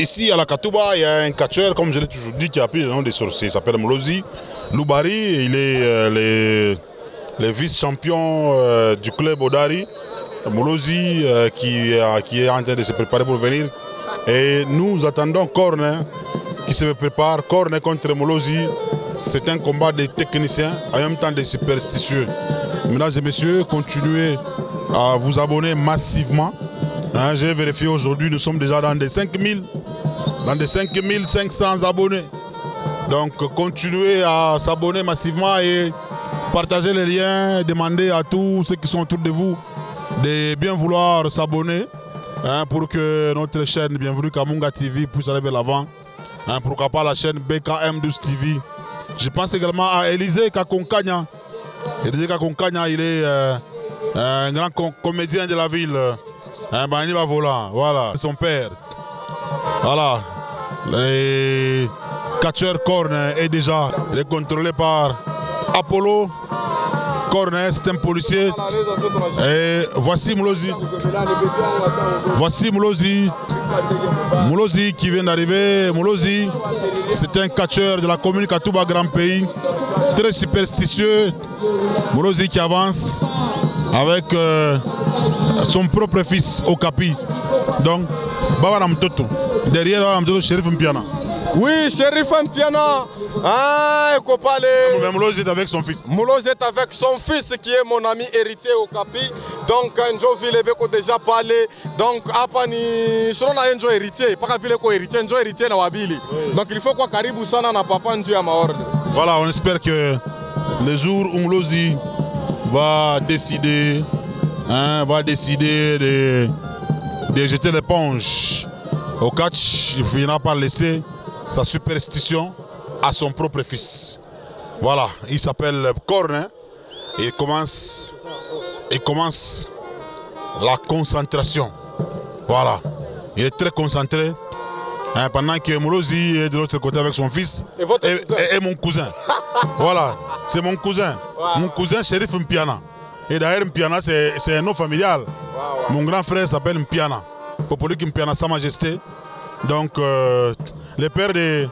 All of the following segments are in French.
Ici à la Katouba, il y a un catcheur, comme je l'ai toujours dit, qui a pris le nom des sorciers. Il s'appelle Molozi Loubari. Il est le vice-champion du club Odari. Molozi qui est en train de se préparer pour venir. Et nous attendons Corne qui se prépare. Corne contre Molozi. C'est un combat des techniciens, en même temps des superstitieux. Mesdames et messieurs, continuez à vous abonner massivement. Hein, j'ai vérifié aujourd'hui, nous sommes déjà dans des 5500 abonnés. Donc continuez à s'abonner massivement et partagez les liens, demandez à tous ceux qui sont autour de vous de bien vouloir s'abonner hein, pour que notre chaîne Bienvenue Kamunga TV puisse aller vers l'avant. Hein, pourquoi pas la chaîne BKM12 TV. Je pense également à Élisée Kakonkagna. Élisée Kakonkagna, il est un grand comédien de la ville. Un Baniba volant, voilà, son père. Voilà. Le catcheur Corne est déjà contrôlé par Apollo. Corne, c'est un policier. Et voici Molozi. Voici Molozi. Molozi qui vient d'arriver. Molozi, c'est un catcheur de la commune Katouba Grand Pays. Très superstitieux. Molozi qui avance avec son propre fils Okapi. Donc, Baba Namtoto. Derrière Baba Namtoto, Shérif Mpiana. Oui, Shérif Mpiana. Ah, Molozi est avec son fils. Molozi est avec son fils qui est mon ami héritier Okapi. Donc, Njo Vilebeko déjà parlé. Donc, Apani, selon la Njo héritier, pas Vileko héritier, Njo héritier na Wabili. Donc, il faut quoi Karibu Sana na papa Njo ya Maorde. Voilà, on espère que le jour où Molozi va décider de jeter l'éponge au catch, il finira par laisser sa superstition à son propre fils. Voilà, il s'appelle Corne. Il commence la concentration. Voilà, il est très concentré. Hein, pendant que Molozi est de l'autre côté avec son fils et mon cousin. Voilà, c'est mon cousin. Wow. Mon cousin Shérif Mpiana. Et d'ailleurs Mpiana c'est un nom familial. Wow. Mon grand frère s'appelle Mpiana. Popolique Mpiana, Sa Majesté. Donc le père de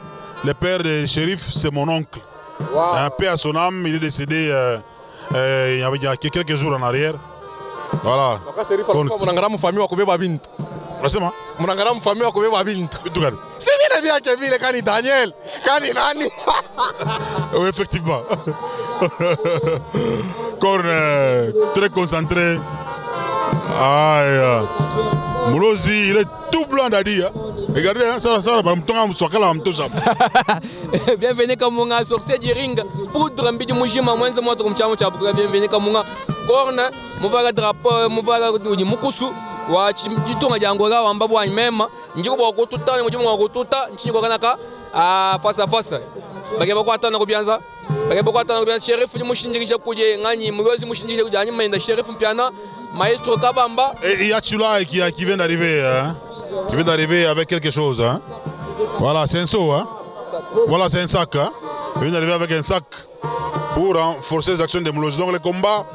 Shérif c'est mon oncle. Wow. Un père à son âme, il est décédé il y a quelques jours en arrière. Voilà. Nasema mnangara mfamia wa kubeba bintu. Bitu gani? Si vile vyake vile kani Daniel, kani nani? Oui, effectivement. Corne très concentré. Molozi, il est tout blanc d'Adi. Regardez, hein, ça va, Bienvenue Kamunga, sorcier du ring. Poudre mbidi mujima mwenza mwa tukumchamo cha buka bienvenue Kamunga. Corne, muvaga drapeau, muvaga mukusu. Wa chitonga jangoga wamba bwa mema njiko bwa kututa ngo jimo kututa nchingo kanaka face à face bageba kwatana kubianza Shérif ni mushindirisha kuje ngani Molozi mushindirisha kuje anyi menda Shérif Mpiana maestro Kabamba. Et il y a Chula qui vient d'arriver hein? Qui vient d'arriver avec quelque chose hein? Voilà, c'est un seau hein? Voilà, c'est un sac hein? Il vient d'arriver avec un sac pour renforcer les actions de Molozi. Donc le combat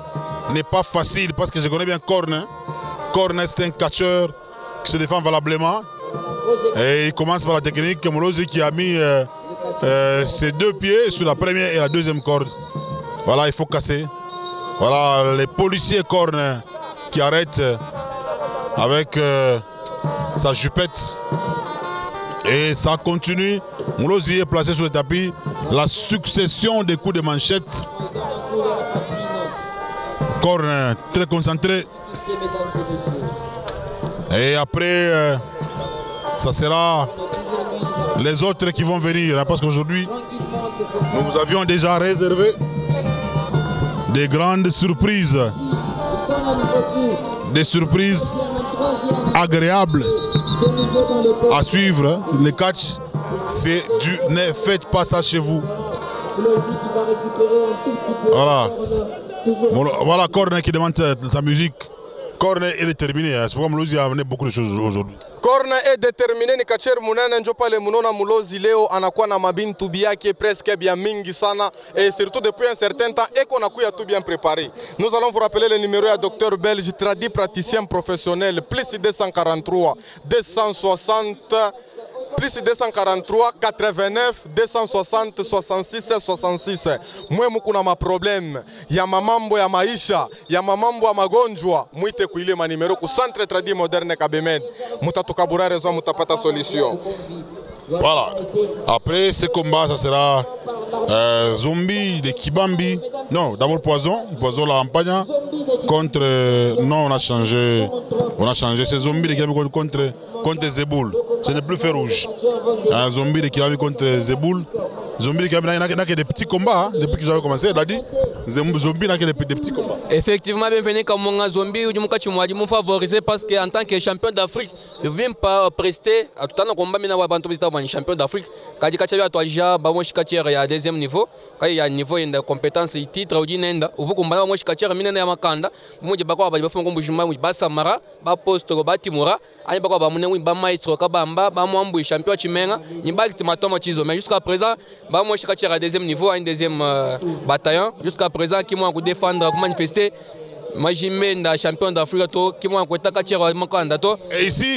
n'est pas facile parce que je connais bien Corne hein? Corne c'est un catcheur qui se défend valablement et il commence par la technique. Molozi qui a mis ses deux pieds sur la première et la deuxième corde. Voilà, il faut casser. Voilà, les policiers Corne qui arrêtent avec sa jupette et ça continue. Molozi est placé sur le tapis. La succession des coups de manchette. Corne très concentré. Et après, ça sera les autres qui vont venir. Hein, parce qu'aujourd'hui, nous vous avions déjà réservé des grandes surprises. Des surprises agréables à suivre. Le catch, c'est du ne faites pas ça chez vous. Voilà. Voilà Corne qui demande sa musique. Corne est déterminé, c'est pourquoi Molozi a amené beaucoup de choses aujourd'hui. Corne est déterminé, ni kacher munene njo pale munona Molozi leo anakuwa na mabintu biake presque bien mingi sana et surtout depuis un certain temps et qu'on a tout bien préparé. Nous allons vous rappeler le numéro à docteur belge, traduit praticien professionnel, plus 243 260 plus 243 89 260 66 66. Mwe mukuna maproblème ya mamambo ya maisha, ya mamambo ya magonjwa, muite kuile manimero ku Centre Tradi Moderne Kabemed. Mutatoka raison, mutapata solution. Voilà. Après ce combat, ça sera Zombie de Kibambi. Non, d'abord Poison la Ampagna contre. Non, on a changé. C'est Zombie de Kibambi contre Zeboul. Ce n'est plus Fer Rouge. Un Zombie de Kibambi contre Zeboul. Zombie de Kibambi n'a que des petits combats. Hein, depuis que j'avais commencé, il a dit Zombie n'a que des petits combats. Effectivement, bienvenue comme mon Zombie, je me favoriser parce qu'en tant que champion d'Afrique, je ne viens pas prester. À tout temps, combat, je champion d'Afrique. Quand je suis à deuxième niveau, quand il y a un niveau de compétence, il titre ou d'inenda, ou vous combattez, moi je suis à Minenda Makanda, moi je bako abali bafongo bujuma mu basamara, ba poste ba timura, ani bako ba munengu ba maestro kabamba, ba mwambu champion chimenga, ni ba ultimatum chizo, mais jusqu'à présent, ba moi je suis à deuxième niveau, un deuxième bataillon, jusqu'à présent qui moi défendre, manifester. Moi je suis champion d'Afrique qui moi Et ici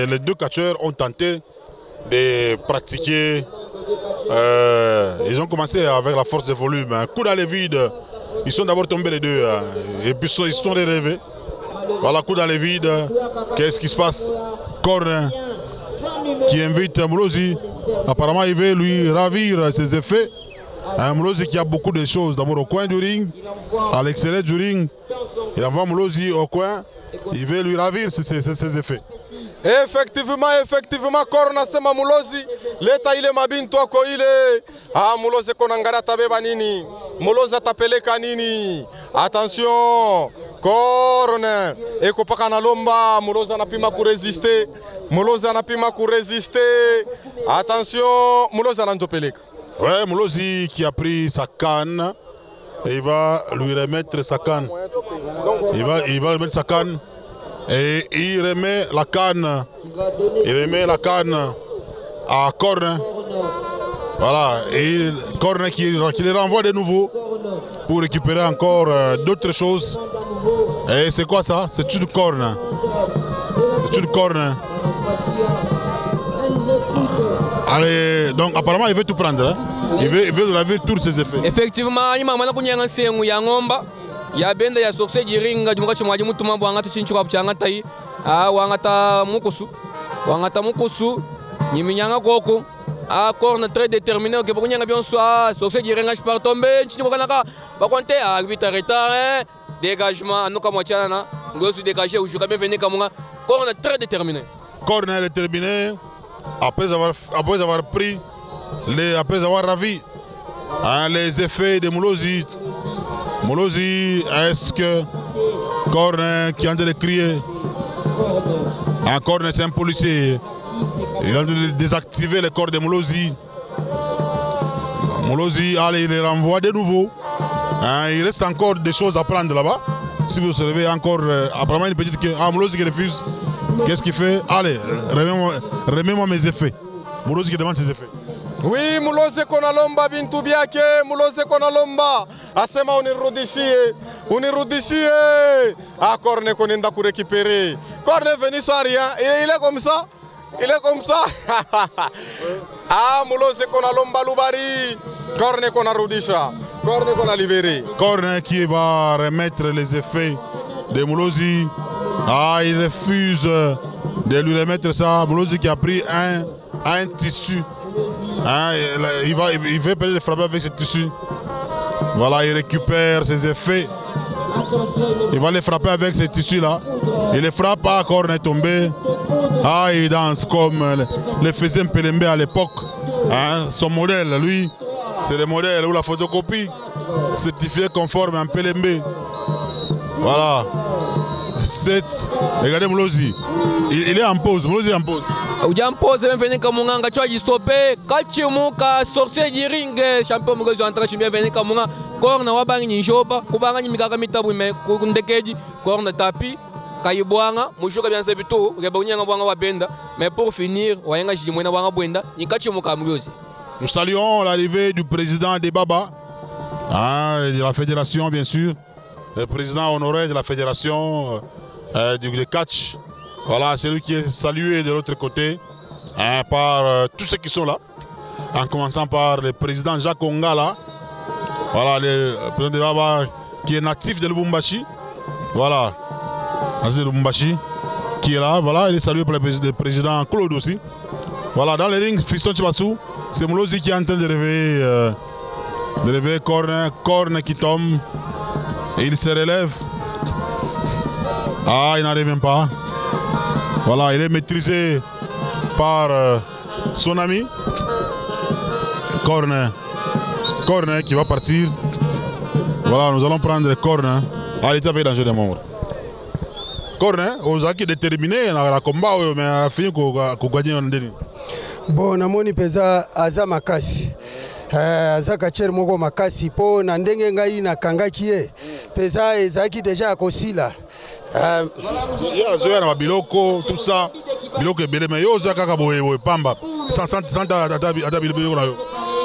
les deux catcheurs ont tenté de pratiquer. Ils ont commencé avec la force de volume. Un coup dans les vides, ils sont d'abord tombés les deux. Et puis ils sont relevés. Voilà, coup dans les vides. Qu'est-ce qui se passe? Corne qui invite Moulozi. Apparemment, il veut lui ravir ses effets. Un Moulozi qui a beaucoup de choses. D'abord au coin du ring, à l'extérieur du ring. Il envoie Moulozi au coin. Il veut lui ravir ses effets. Effectivement, Corna sema Moulozi, leta ile mabintu ako ile. Ah, Moulozi konangara tabeba nini? Moulozi atapeleka nini? Attention, Corne. Eko paka na lomba, Moulozi anapima kuresiste. Moulozi anapima kuresiste. Attention, Moulozi anantopeleka. Ouais, Moulozi qui a pris sa canne. Et il va lui remettre sa canne. Il va remettre sa canne. Et il remet la canne. Il remet la canne à Corne. Voilà. Et Corne qui les renvoie de nouveau pour récupérer encore d'autres choses. Et c'est quoi ça? C'est une corne. C'est une corne. Allez, donc apparemment il veut tout prendre. Hein? Il veut laver tous ses effets. Effectivement, il m'a dit ya benda ya sokse jiringa jumuka chimwaji mutuma bwanga tuchinchuka buchanga tai wangata mukusu nyiminyanga koko Corne très déterminé que pour nyanga bionso sokse jiringa par tomber nchinyuka kanaka bakonte arbitre retard dégagement anuka mwachana ngosu dégager ujuka bienvenue kamunga Corne très déterminé. Corne est déterminé après avoir ravi les effets de Moulozi. Moulozi, est-ce que Corne qui est en train de crier? Corne, c'est un policier. Il est en train de désactiver le corps de Moulozi. Moulozi, allez, il les renvoie de nouveau. Il reste encore des choses à prendre là-bas. Si vous observez encore, apparemment, une petite que Moulozi qui refuse. Qu'est-ce qu'il fait? Allez, remets-moi mes effets. Moulozi qui demande ses effets. Oui, Moulozi konalomba bintu byake, Moulozi konalomba. Asema unirudishie. Corne konenda ku récupérer. Corne est venu sans rien, il est comme ça. Moulozi konalomba lubari. Corne konarudisha. Corne kona libéré. Corne qui va remettre les effets de Moulozi. Il refuse de lui remettre ça. Moulozi qui a pris un tissu. Il veut peut-être frapper avec ce tissu. Voilà, il récupère ses effets. Il va les frapper avec ce tissu-là. Il les frappe, Corne est tombé. Il danse comme le faisait Mpelembe à l'époque. Son modèle, lui, c'est le modèle ou la photocopie certifiée conforme à Mpelembe. Voilà. Regardez Moulozi. Il est en pause. Moulozi est en pause. Ujampoze bienvenue kamunga chwaji stopé kachimuka sorcier ring champion Moulozi entra chimia bienvenue kamunga Corne wabangi njoba kubanga nyimikaka mitabu me kundekeji Corne tapi kayibwanga mushuka byanse bitu reba unyanga bwanga wa benda mais pour finir wayenga jimwena bwanga bwenda nikachimuka Moulozi. Nous saluons l'arrivée du président des Baba de la fédération bien sûr, le président honoré de la fédération du catch. Voilà, c'est lui qui est salué de l'autre côté. hein, par tous ceux qui sont là, en commençant par le président Jacques Ongala, voilà, le président de Baba qui est natif de Lubumbashi, voilà, natif de Lubumbashi, qui est là, voilà, il est salué par le président Claude aussi. Voilà, dans le ring, Fiston Chibassou, c'est Moulozi qui est en train de réveiller Corne qui tombe, et il se relève. Ah, il n'arrive même pas. Voilà, il est maîtrisé par son ami. Corne qui va partir. Voilà, nous allons prendre Corne. Ah, il est avec danger de mort. Corne, aux acquis déterminés, dans le combat, mais a fini qu'on gagne en dernier. Bon, namoni peza aza makasi. Aza kacher moko makasi po na ndenge ngai na kangaki ye. Peza ezaki déjà akosila. Ya zoya na biloko tout ça. Biloko ebele mais yo zoya kaka boye pamba. Sans ata biloko na yo.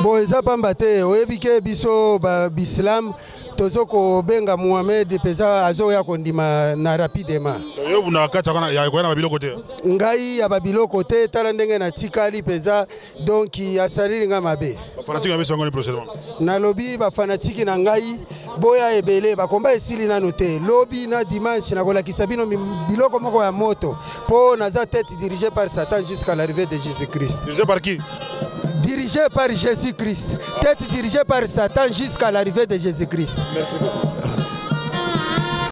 Bon, eza pamba te oyebi ke biso ba bislam tozoko benga Mohamed peza azoya kondima na rapidement. Yo buna kata kana ya ko na biloko te. Ngai ya biloko te tala ndenge na tikali peza donc asarili nga mabe. Ba fanatique ba sangoni prochainement. Na lobi ba fanatique na ngai boya ebele ba komba esili nanu te. Lobi na dimanche na kolakisa bino biloko moko ya moto po naza tête dirigée par Satan jusqu'à l'arrivée de Jésus-Christ. Dirigé par qui? Dirigé par Jésus-Christ. Tête dirigée par Satan jusqu'à l'arrivée de Jésus-Christ. Merci beaucoup.